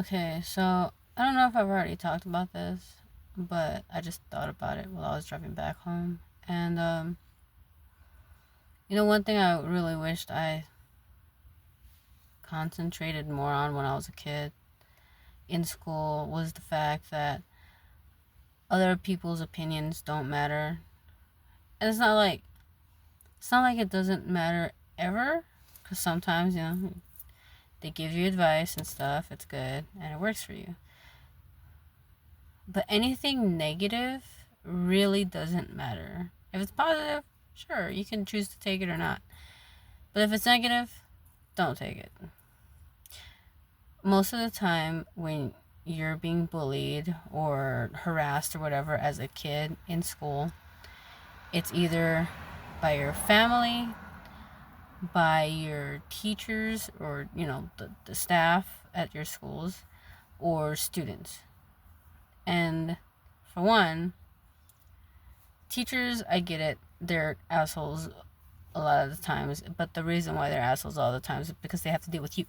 Okay, so I don't know if I've already talked about this, but I just thought about it while I was driving back home. And one thing I really wished I concentrated more on when I was a kid in school was the fact that other people's opinions don't matter. And it's not like it doesn't matter ever, cuz sometimes, they give you advice and stuff, it's good and it works for you. But anything negative really doesn't matter. If it's positive, sure, you can choose to take it or not. But if it's negative, don't take it. Most of the time, when you're being bullied or harassed or whatever as a kid in school, it's either by your family, by your teachers, or, the staff at your schools, or students. And for one, teachers, I get it, they're assholes a lot of the times, but the reason why they're assholes all the time is because they have to deal with you.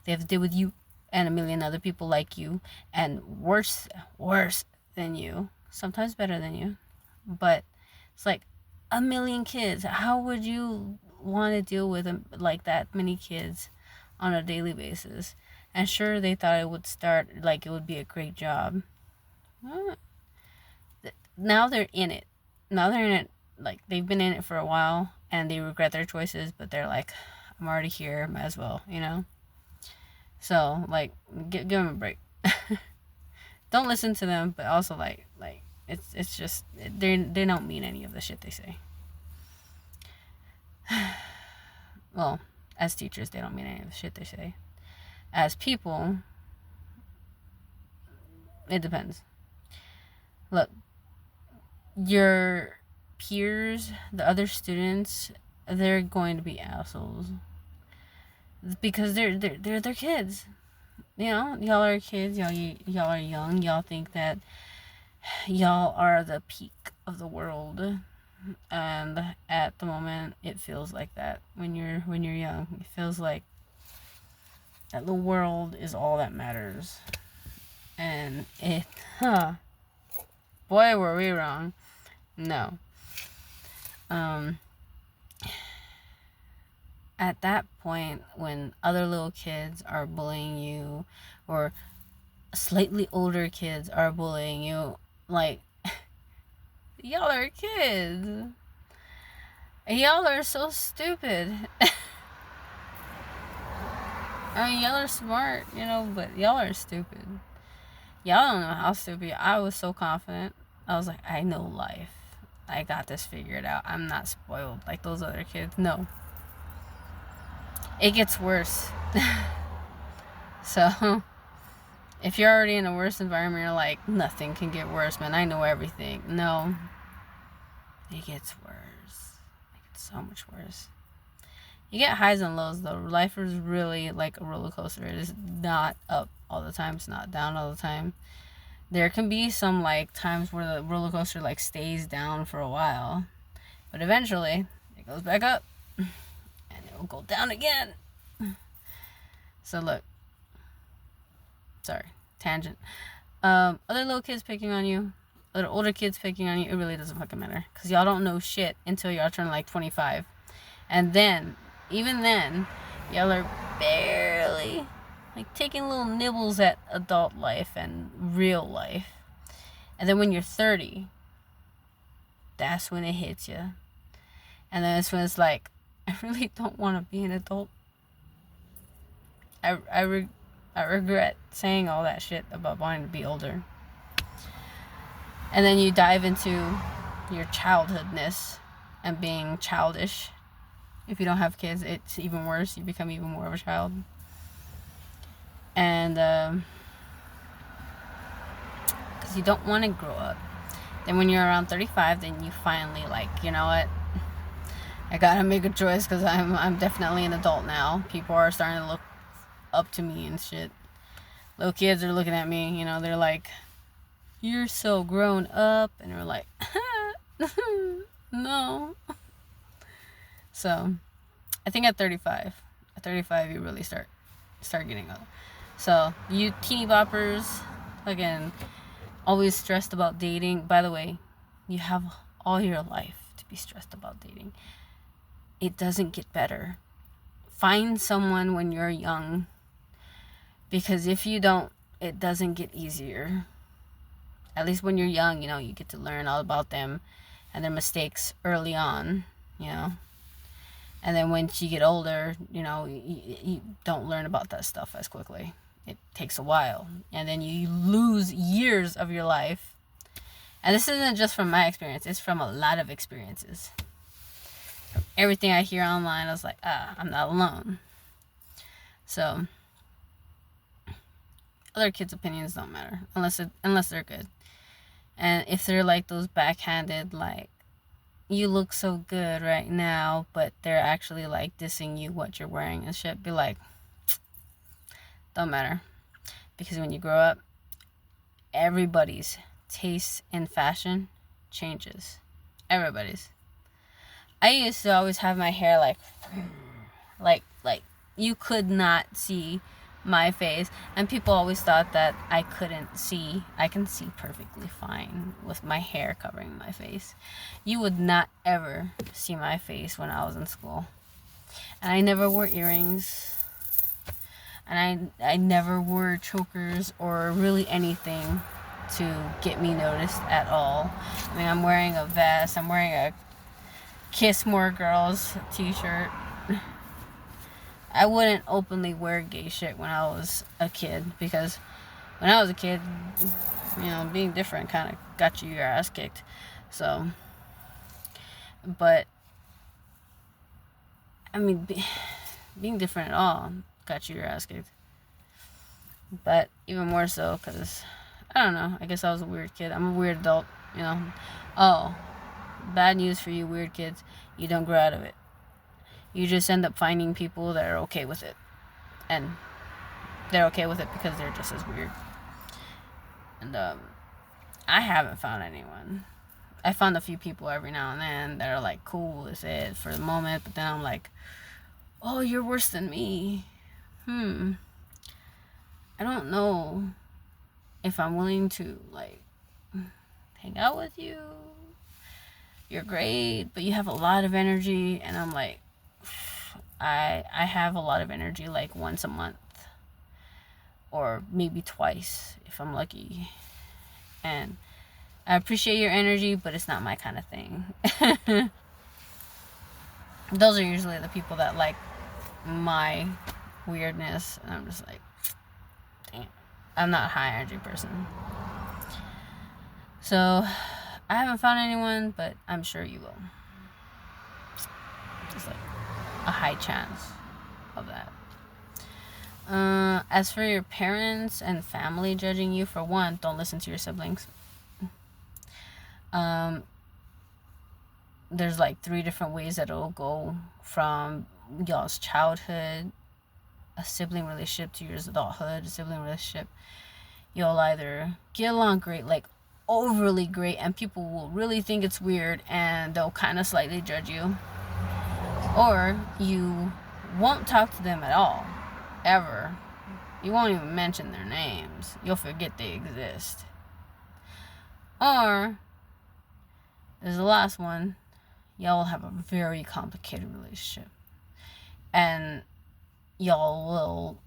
They have to deal with you and a million other people like you, and worse than you, sometimes better than you. But it's like a million kids. How would you want to deal with like that many kids on a daily basis? And sure, they thought it would start like it would be a great job. Now they're in it. Now they're in it, like they've been in it for a while and they regret their choices, but they're like, I'm already here, might as well. So, like, give them a break. Don't listen to them, but also like it's just they don't mean any of the shit they say. Well, as teachers, they don't mean any of the shit they say. As people, it depends. Look, your peers, the other students, they're going to be assholes because they're kids. Y'all are kids. Y'all are young. Y'all think that y'all are the peak of the world, and at the moment, it feels like that when you're young. It feels like that the world is all that matters, and boy, were we wrong. No. Um, at that point, when other little kids are bullying you, or slightly older kids are bullying you, like, y'all are kids. Y'all are so stupid. I mean, y'all are smart, but y'all are stupid. Y'all don't know how stupid. I was so confident. I was like, I know life. I got this figured out. I'm not spoiled like those other kids. No. It gets worse. So, if you're already in a worse environment, you're like, nothing can get worse, man. I know everything. No. It gets worse. It gets so much worse. You get highs and lows, though. Life is really like a roller coaster. It is not up all the time. It's not down all the time. There can be some like times where the roller coaster like stays down for a while, but eventually it goes back up and it will go down again. So look, sorry, tangent. Other little kids picking on you, other older kids picking on you, it really doesn't fucking matter, because y'all don't know shit until y'all turn like 25, and then, even then, y'all are barely like taking little nibbles at adult life and real life. And then when you're 30, that's when it hits you. And then that's when it's like, I really don't want to be an adult. I regret saying all that shit about wanting to be older. And then you dive into your childhoodness and being childish. If you don't have kids, it's even worse. You become even more of a child. And because you don't want to grow up. Then when you're around 35, then you finally like, you know what? I gotta make a choice, because I'm definitely an adult now. People are starting to look up to me and shit. Little kids are looking at me, they're like, you're so grown up. And we're like, no. So, I think at 35 you really start getting So, you teeny boppers, again, always stressed about dating. By the way, you have all your life to be stressed about dating. It doesn't get better. Find someone when you're young, because if you don't, it doesn't get easier. At least when you're young, you get to learn all about them and their mistakes early on, And then once you get older, you don't learn about that stuff as quickly. It takes a while. And then you lose years of your life. And this isn't just from my experience. It's from a lot of experiences. From everything I hear online, I was like, I'm not alone. So, other kids' opinions don't matter. Unless they're good. And if they're like those backhanded, like, you look so good right now, but they're actually like dissing you what you're wearing and shit, be like, don't matter. Because when you grow up, everybody's taste in fashion changes. Everybody's. I used to always have my hair like you could not see my face, and people always thought that I couldn't see. I can see perfectly fine with my hair covering my face. You would not ever see my face when I was in school. And I never wore earrings, and I never wore chokers or really anything to get me noticed at all. I mean, I'm wearing a vest, I'm wearing a Kiss More Girls t-shirt. I wouldn't openly wear gay shit when I was a kid, because when I was a kid, being different kind of got you your ass kicked. So, but, I mean, being different at all got you your ass kicked. But even more so, because, I don't know, I guess I was a weird kid. I'm a weird adult, Oh, bad news for you weird kids. You don't grow out of it. You just end up finding people that are okay with it. And they're okay with it because they're just as weird. And I haven't found anyone. I found a few people every now and then that are like cool with it for the moment, but then I'm like, oh, you're worse than me. I don't know if I'm willing to like hang out with you. You're great, but you have a lot of energy, and I'm like, I have a lot of energy like once a month, or maybe twice if I'm lucky. And I appreciate your energy, but it's not my kind of thing. Those are usually the people that like my weirdness, and I'm just like, damn, I'm not a high energy person. So I haven't found anyone, but I'm sure you will. It's like a high chance of that. As for your parents and family judging you, for one, don't listen to your siblings. There's like 3 different ways that it'll go from y'all's childhood, a sibling relationship, to your adulthood, a sibling relationship. You'll either get along great, like overly great, and people will really think it's weird and they'll kind of slightly judge you, or you won't talk to them at all, ever. You won't even mention their names. You'll forget they exist. Or there's the last one. Y'all will have a very complicated relationship, and y'all will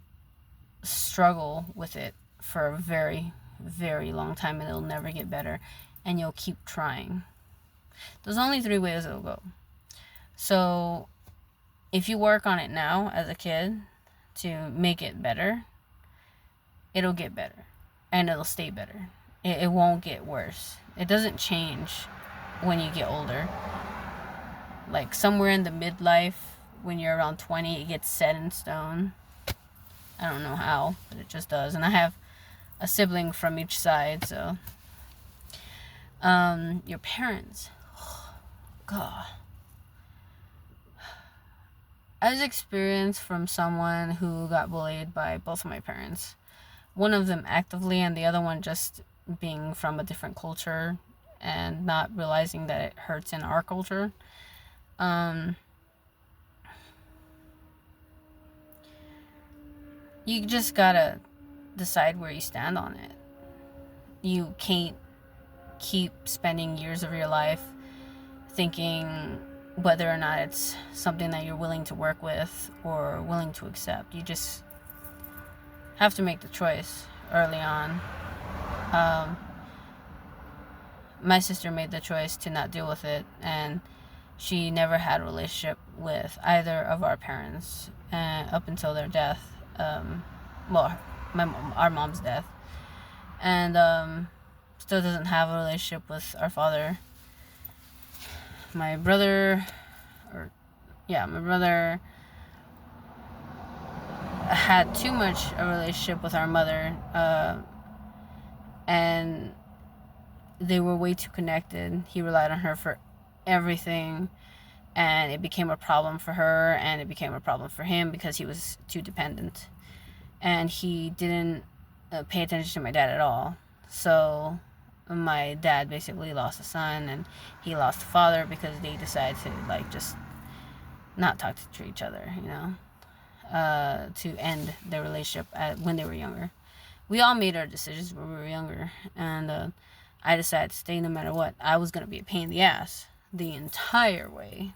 struggle with it for a very, very long time, and it'll never get better, and you'll keep trying. There's only 3 ways it'll go. So if you work on it now as a kid to make it better, it'll get better, and it'll stay better. It won't get worse. It doesn't change when you get older. Like somewhere in the midlife, when you're around 20, it gets set in stone. I don't know how, but it just does. And I have a sibling from each side, so your parents, God. I was experienced from someone who got bullied by both of my parents. One of them actively, and the other one just being from a different culture and not realizing that it hurts in our culture. You just gotta decide where you stand on it. You can't keep spending years of your life thinking whether or not it's something that you're willing to work with or willing to accept. You just have to make the choice early on. My sister made the choice to not deal with it, and she never had a relationship with either of our parents up until their death. Our mom's death, and still doesn't have a relationship with our father. My brother had too much a relationship with our mother, and they were way too connected. He relied on her for everything, and it became a problem for her, and it became a problem for him because he was too dependent, and he didn't pay attention to my dad at all. So my dad basically lost a son, and he lost a father because they decided to just not talk to each other, to end their relationship when they were younger. We all made our decisions when we were younger, and I decided to stay no matter what. I was going to be a pain in the ass the entire way,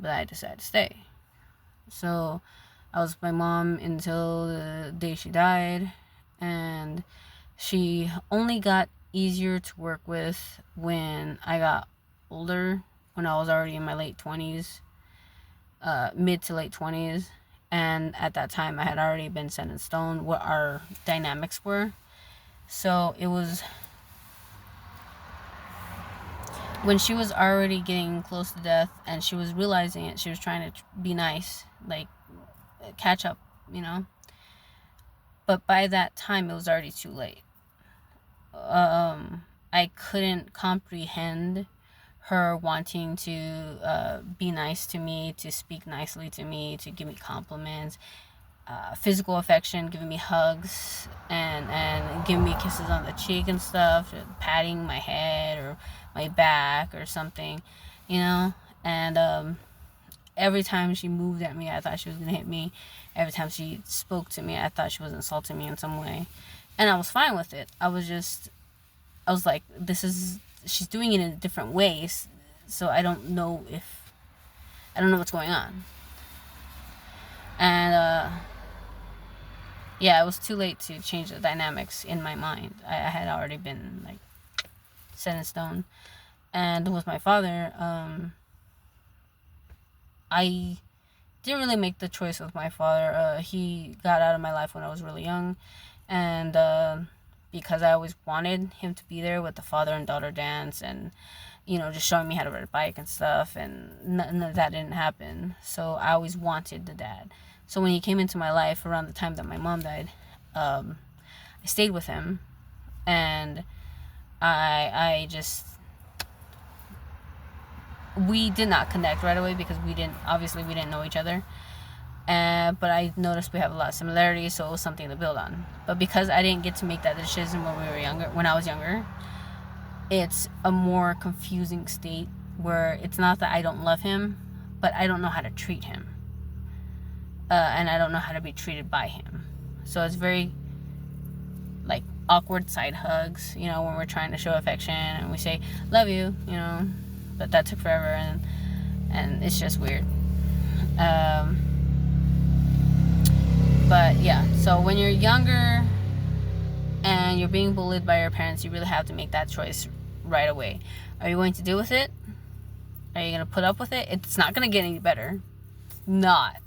but I decided to stay. So I was with my mom until the day she died, and she only got easier to work with when I got older, when I was already in my late 20s, mid to late 20s. And at that time, I had already been set in stone what our dynamics were. So it was when she was already getting close to death and she was realizing it, she was trying to be nice, catch up, But by that time, it was already too late. I couldn't comprehend her wanting to be nice to me, to speak nicely to me, to give me compliments, physical affection, giving me hugs, and giving me kisses on the cheek and stuff, patting my head or my back or something, and every time she moved at me, I thought she was going to hit me. Every time she spoke to me, I thought she was insulting me in some way, and I was fine with it. I was like, she's doing it in different ways, so I don't know what's going on. And it was too late to change the dynamics in my mind. I had already been set in stone. And with my father, I didn't really make the choice with my father. He got out of my life when I was really young, and because I always wanted him to be there with the father and daughter dance, and just showing me how to ride a bike and stuff, and none of that didn't happen. So I always wanted the dad. So when he came into my life around the time that my mom died, I stayed with him, and we did not connect right away because we didn't know each other. But I noticed we have a lot of similarities, so it was something to build on. But because I didn't get to make that decision when I was younger, it's a more confusing state where it's not that I don't love him, but I don't know how to treat him. And I don't know how to be treated by him. So it's very awkward side hugs, when we're trying to show affection and we say, love you, but that took forever, and it's just weird. But yeah, so when you're younger and you're being bullied by your parents, you really have to make that choice right away. Are you going to deal with it? Are you going to put up with it? It's not going to get any better. It's not.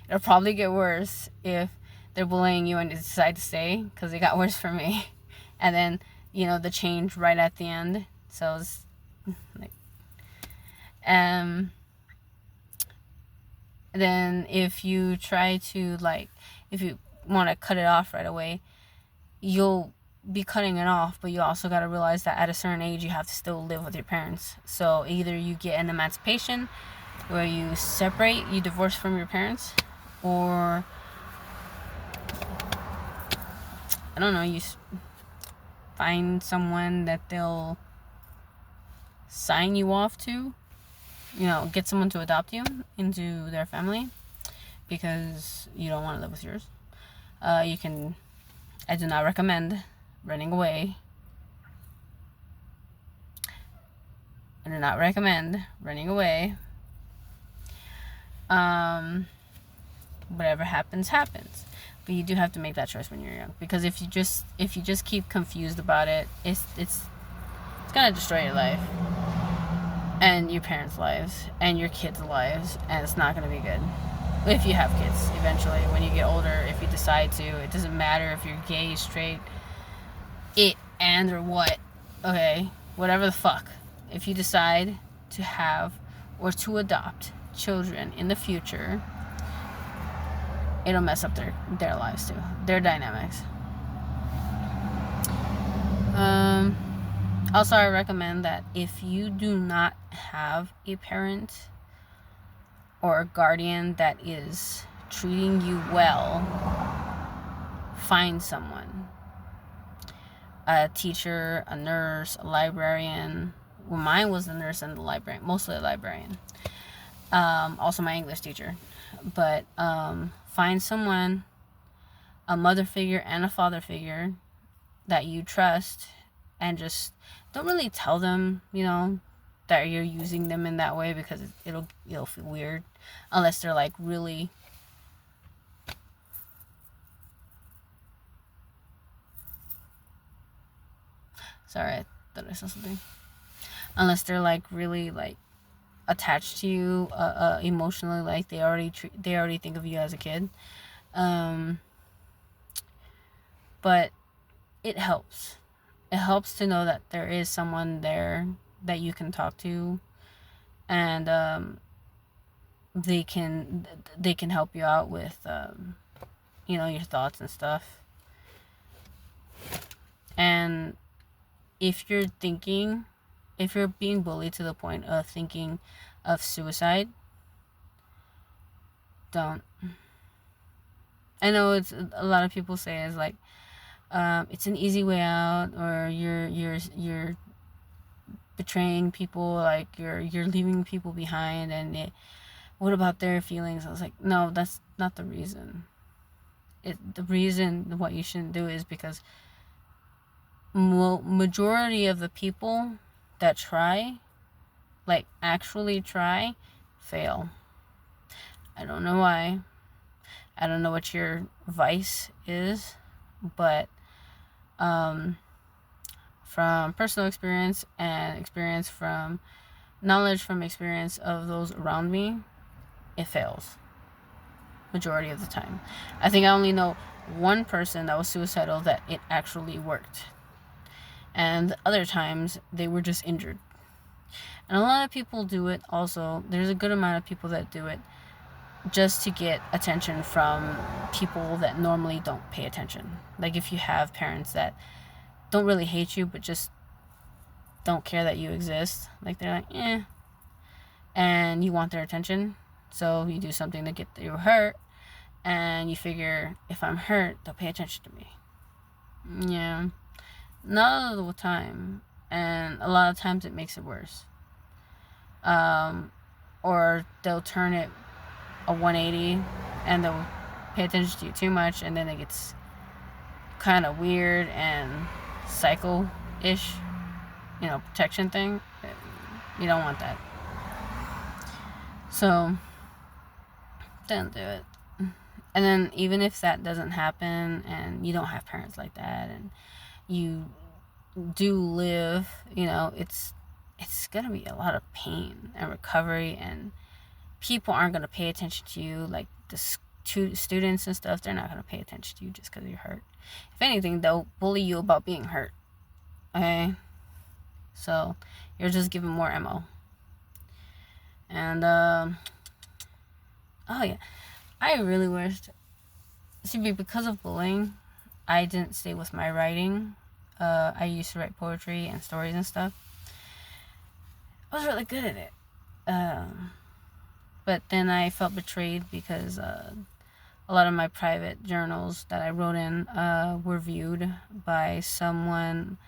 It'll probably get worse if they're bullying you and you decide to stay, because it got worse for me. And then, the change right at the end. So it's then if you try to if you want to cut it off right away, you'll be cutting it off, but you also got to realize that at a certain age you have to still live with your parents. So either you get an emancipation where you divorce from your parents, or I don't know, you find someone that they'll sign you off to, get someone to adopt you into their family because you don't want to live with yours. You can I do not recommend running away. I do not recommend running away. Whatever happens, happens. But you do have to make that choice when you're young, because if you just keep confused about it, it's gonna destroy your life and your parents' lives and your kids' lives, and it's not gonna be good. If you have kids eventually, when you get older, if you decide to, it doesn't matter if you're gay, straight, or what, okay, whatever the fuck. If you decide to have or to adopt children in the future, it'll mess up their lives too, their dynamics. Also, I recommend that if you do not have a parent or a guardian that is treating you well, find someone. A teacher, a nurse, a librarian. Well, mine was the nurse and the librarian, mostly a librarian. Also my English teacher. But find someone, a mother figure and a father figure that you trust, and just don't really tell them, that you're using them in that way, because it'll feel weird, unless they're like really sorry, I thought I saw something. Unless they're like really like attached to you emotionally, like they already think of you as a kid. But it helps to know that there is someone there that you can talk to, and they can help you out with your thoughts and stuff. And if you're being bullied to the point of thinking of suicide, don't. I know it's a lot of people say it's like it's an easy way out, or you're betraying people, like you're leaving people behind, and what about their feelings? I was like, no, that's not the reason. The reason what you shouldn't do is because majority of the people that try, like actually try, fail. I don't know why. I don't know what your vice is, but from personal experience and experience from knowledge from experience of those around me, it fails majority of the time. I think I only know one person that was suicidal that it actually worked, and other times they were just injured. And a lot of people do it also. There's a good amount of people that do it just to get attention from people that normally don't pay attention. Like if you have parents that don't really hate you, but just don't care that you exist, like they're like, and you want their attention, so you do something to get you hurt, and you figure, if I'm hurt, they'll pay attention to me. Yeah, not all the time, and a lot of times it makes it worse. Or they'll turn it a 180 and they'll pay attention to you too much, and then it gets kind of weird and psycho-ish, protection thing. You don't want that. So don't do it. And then even if that doesn't happen and you don't have parents like that, and you do live, it's gonna be a lot of pain and recovery, and people aren't gonna pay attention to you. Like the students and stuff, they're not gonna pay attention to you just because you're hurt. If anything, they'll bully you about being hurt. Okay, so you're just giving more ammo. And oh yeah, I really wished, because of bullying, I didn't stay with my writing. I used to write poetry and stories and stuff. I was really good at it. But then I felt betrayed because a lot of my private journals that I wrote in were viewed by someone,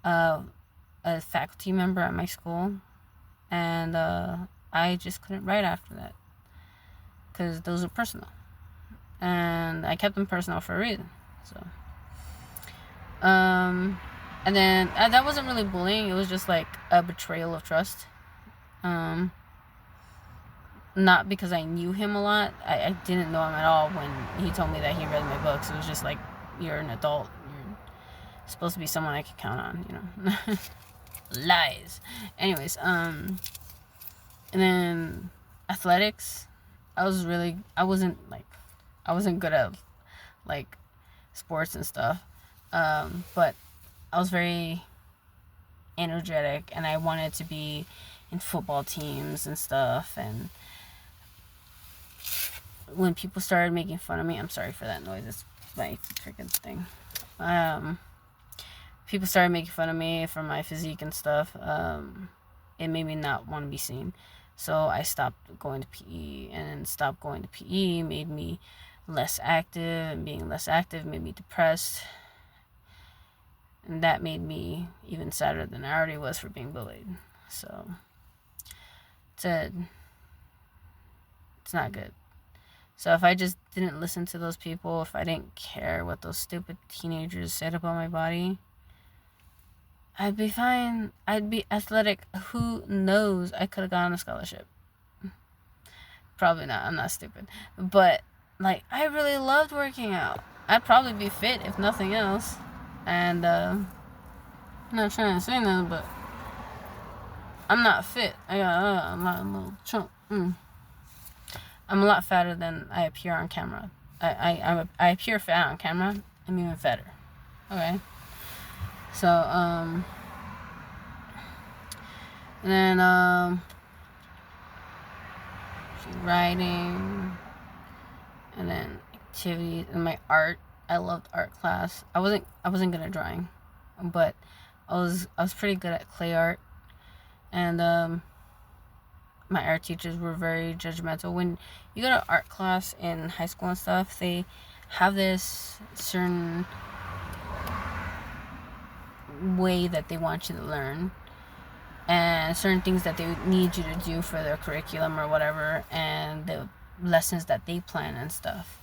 a faculty member at my school, and I just couldn't write after that because those are personal, and I kept them personal for a reason. So And then that wasn't really bullying. It was just like a betrayal of trust. Not because I knew him a lot. I didn't know him at all when he told me that he read my books. It was just like, you're an adult. You're supposed to be someone I could count on, you know. Lies. Anyways, and then athletics. I wasn't good at like sports and stuff. But I was very energetic, and I wanted to be in football teams and stuff. And when people started making fun of me, I'm sorry for that noise, it's my freaking thing. People started making fun of me for my physique and stuff. It made me not want to be seen. So I stopped going to PE, and stopped going to PE made me less active, and being less active made me depressed. And that made me even sadder than I already was for being bullied. So it's not good. So if I just didn't listen to those people, if I didn't care what those stupid teenagers said about my body, I'd be fine. I'd be athletic. Who knows? I could have gotten a scholarship. Probably not. I'm not stupid. But, like, I really loved working out. I'd probably be fit if nothing else. And, I'm not trying to say nothing, but I'm not fit. I'm not a little chunk. I'm a lot fatter than I appear on camera. I appear fat on camera. I'm even fatter. Okay. So, and then, writing, and then activities, and my art. I loved art class. I wasn't good at drawing, but I was pretty good at clay art. And my art teachers were very judgmental. When you go to art class in high school and stuff, they have this certain way that they want you to learn, and certain things that they need you to do for their curriculum or whatever, and the lessons that they plan and stuff.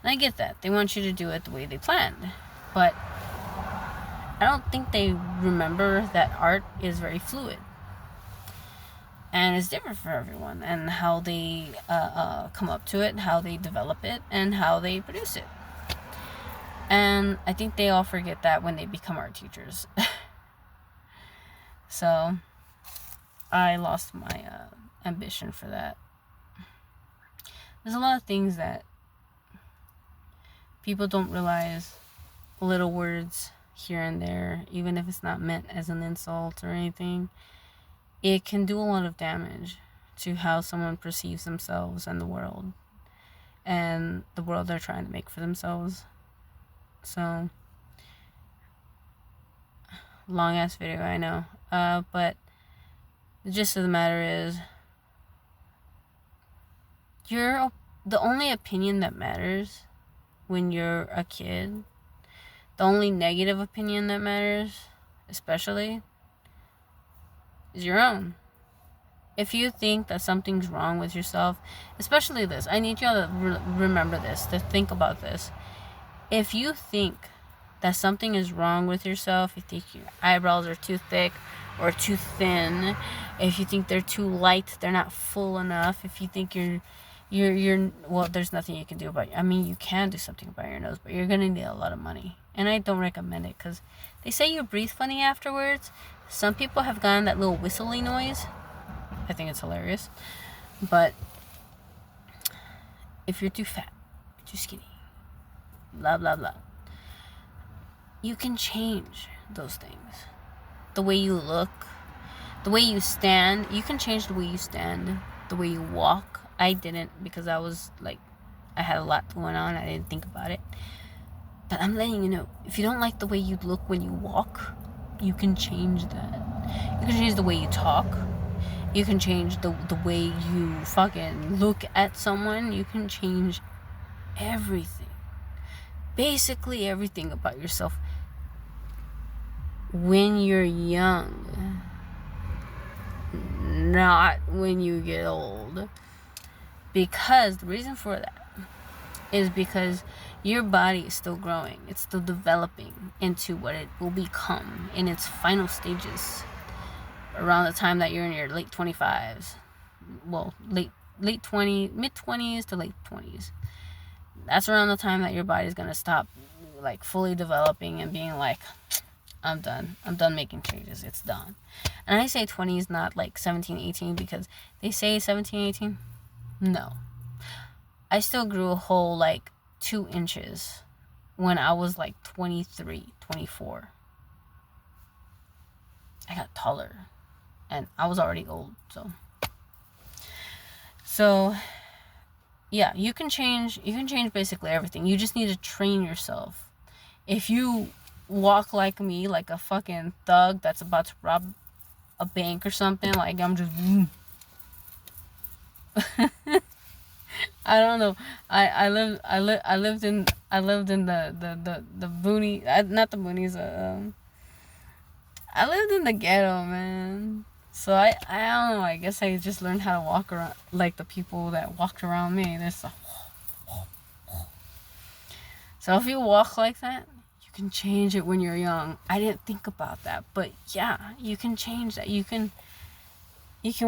And I get that. They want you to do it the way they planned. But I don't think they remember that art is very fluid. And it's different for everyone, and how they come up to it, how they develop it, and how they produce it. And I think they all forget that when they become art teachers. So I lost my ambition for that. There's a lot of things that people don't realize. Little words here and there, even if it's not meant as an insult or anything, it can do a lot of damage to how someone perceives themselves and the world they're trying to make for themselves. So, long ass video, I know. But the gist of the matter is, the only opinion that matters when you're a kid, the only negative opinion that matters, especially, is your own. If you think that something's wrong with yourself, especially this, I need y'all to remember this, to think about this. If you think that something is wrong with yourself, if you think your eyebrows are too thick or too thin, if you think they're too light, they're not full enough, if you think you're well, there's nothing you can do about it. I mean, you can do something about your nose, but you're gonna need a lot of money, and I don't recommend it, because they say you breathe funny afterwards. Some people have gotten that little whistling noise. I think it's hilarious. But if you're too fat, too skinny, blah blah blah, you can change those things. The way you look, the way you stand, you can change the way you stand, the way you walk. I didn't, because I had a lot going on. I didn't think about it. But I'm letting you know, if you don't like the way you look when you walk, you can change that. You can change the way you talk. You can change the way you fucking look at someone. You can change everything. Basically everything about yourself when you're young. Not when you get old. Because the reason for that is because your body is still growing. It's still developing into what it will become in its final stages around the time that you're in your late 25s. Well, late 20s, mid 20s to late 20s. That's around the time that your body's going to stop like fully developing and being like, I'm done making changes, it's done. And I say 20s, not like 17, 18, because they say 17, 18. No, I still grew a whole like 2 inches when I was like 23, 24. I got taller and I was already old. So yeah, you can change basically everything. You just need to train yourself. If you walk like me, like a fucking thug that's about to rob a bank or something, like I'm just I don't know. I lived in the boonies, not the boonies. I lived in the ghetto, man. So I don't know. I guess I just learned how to walk around like the people that walked around me. So if you walk like that, you can change it when you're young. I didn't think about that, but yeah, you can change that. You can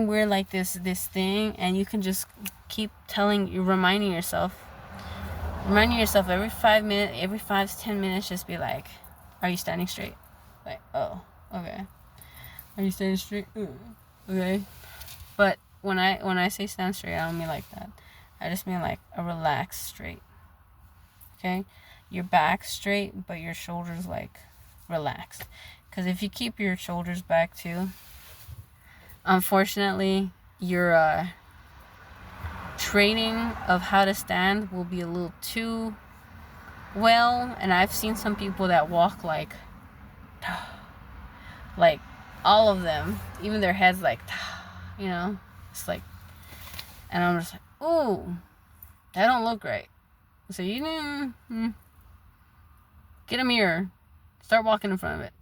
wear like this thing, and you can just keep reminding yourself every 5 minutes, every 5 to 10 minutes, just be like, are you standing straight? Like, oh, okay. Are you standing straight? Okay. But when I say stand straight, I don't mean like that. I just mean like a relaxed straight. Okay? Your back straight, but your shoulders like relaxed. Because if you keep your shoulders back too, unfortunately, your training of how to stand will be a little too well. And I've seen some people that walk like all of them, even their heads like, you know, it's like, and I'm just like, ooh, that don't look right. So you know, get a mirror, start walking in front of it.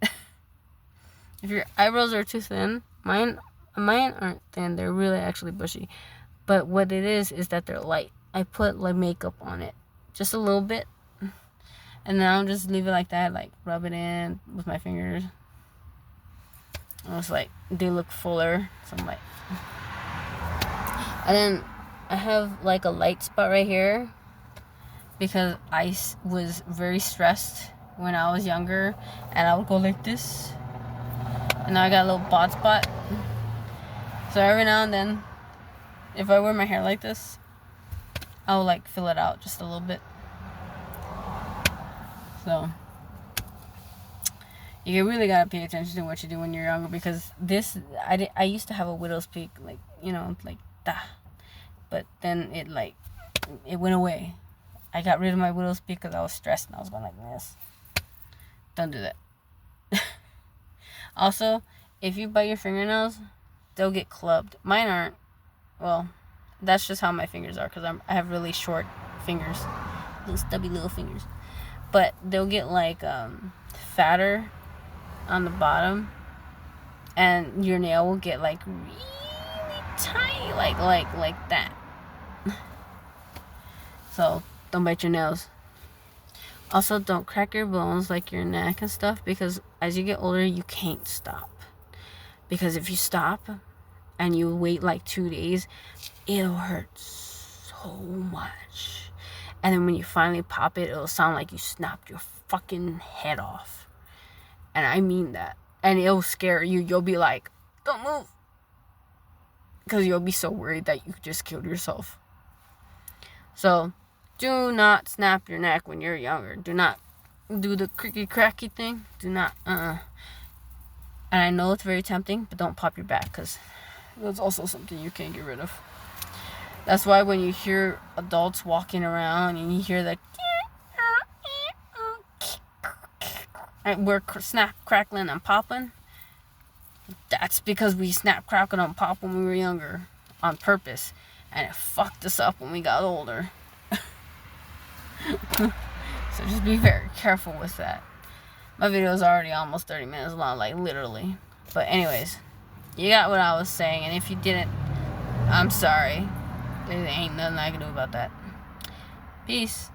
If your eyebrows are too thin, mine aren't thin, they're really actually bushy. But what it is that they're light. I put like makeup on it, just a little bit, and then I'll just leave it like that, like rub it in with my fingers. It's like they look fuller. So I'm like, and then I have like a light spot right here because I was very stressed when I was younger, and I would go like this, and now I got a little bald spot. So every now and then, if I wear my hair like this, I'll like fill it out just a little bit. So you really gotta pay attention to what you do when you're younger, because I used to have a widow's peak, like, you know, like that, but then it went away. I got rid of my widow's peak because I was stressed and I was going like this. Don't do that. Also, if you bite your fingernails, they'll get clubbed. Mine aren't. Well, that's just how my fingers are, because I have really short fingers, little stubby little fingers, but they'll get like fatter on the bottom, and your nail will get like really tiny, like that. So don't bite your nails. Also, don't crack your bones like your neck and stuff, because as you get older, you can't stop. Because if you stop and you wait like 2 days, it'll hurt so much. And then when you finally pop it, it'll sound like you snapped your fucking head off. And I mean that. And it'll scare you. You'll be like, don't move. Because you'll be so worried that you just killed yourself. So, do not snap your neck when you're younger. Do not do the cricky cracky thing. Do not, And I know it's very tempting, but don't pop your back, because that's also something you can't get rid of. That's why when you hear adults walking around and you hear the we're snap, crackling, and popping, that's because we snap, crackle, and pop when we were younger on purpose, and it fucked us up when we got older. So just be very careful with that. My video is already almost 30 minutes long, like literally. But anyways, you got what I was saying, and if you didn't, I'm sorry. There ain't nothing I can do about that. Peace.